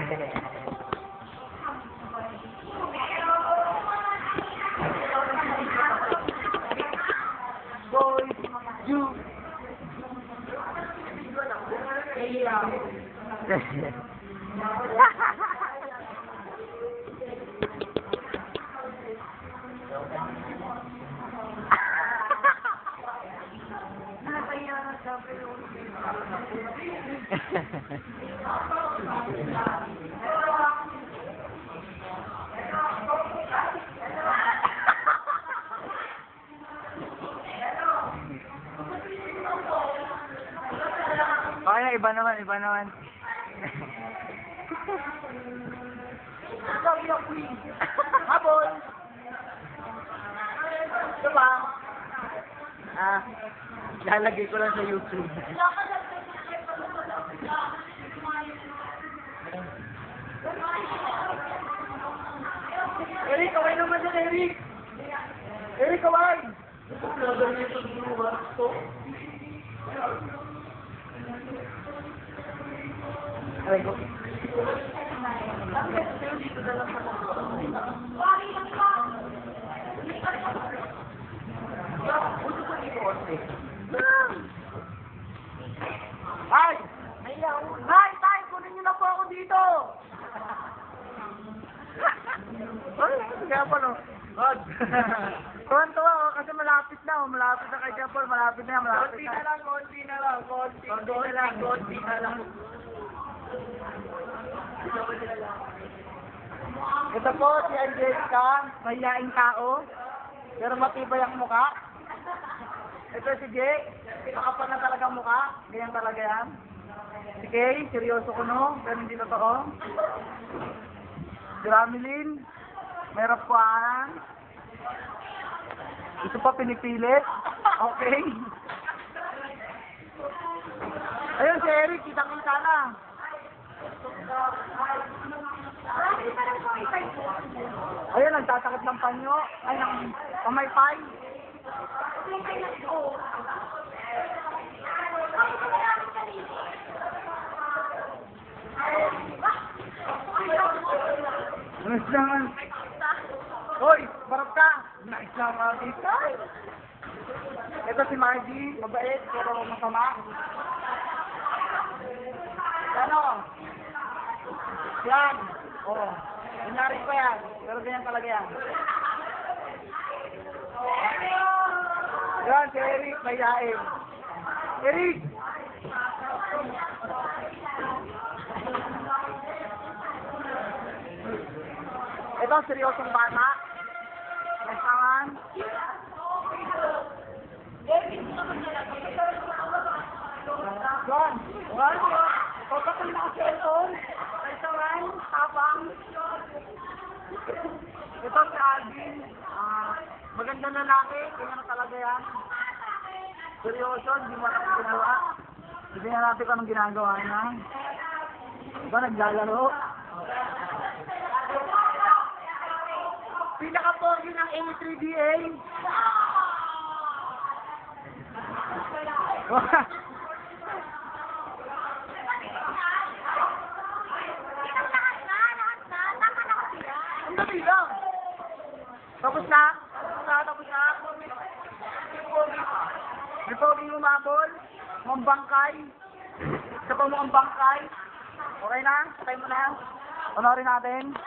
Boy, you. Okay na, iba naman, iba naman. Habol! Ito ba? Lalagay ko lang sa YouTube. Eric, kaway naman dyan, Eric! Eric, kaway! Aray ko. Ay! Ay, tay! Kunin niyo na po ako dito! Ay, kaya pa no? Wag! Tuwan-tuwa ako kasi malapit na. Malapit na kay Japol. Malapit na. Konti na lang. Konti na lang. Konti na lang. Ito po si Angelica. Mahihaing tao. Pero matibay ang mukha. Ito si Jay. Nakapal na talagang mukha. Ganyan talaga yan. Si Kay, seryoso ko no. Pero hindi totoo. Si Ramilin. May rapuan. Ito pa pinipilit. Okay. Ayun si Eric. Kitang-kita na. Ayun, nagtatakot ng panyo. Ay, ng pamaypay. Alas naman. Hoy, barap ka. Naisang artista. Ito si Margie. Mabait, pero masama. Ano? Yan. Oo. Nangyari pa yan. Pero ganyan talaga yan. Yan, si Eric. Mayayain. Eric! Ito, seryosong bata. Nasangan. John! Juan! Pagkakal na kasi ito. Nasangan. Tapang. Ito si Alvin. Maganda lalaki. Ganyan na talaga yan. Seryoso. Hindi mo natin ginawa. Hindi na natin kung anong ginagawa niya. Ito, naglalaro. Pinaka-pogi ng A3DA. Ang dami lang. Tapos na? Tapos na? May pogi umabol. Mukhang bangkay. Isa pa mukhang bangkay. Okay na? Patay mo na. Panorin natin.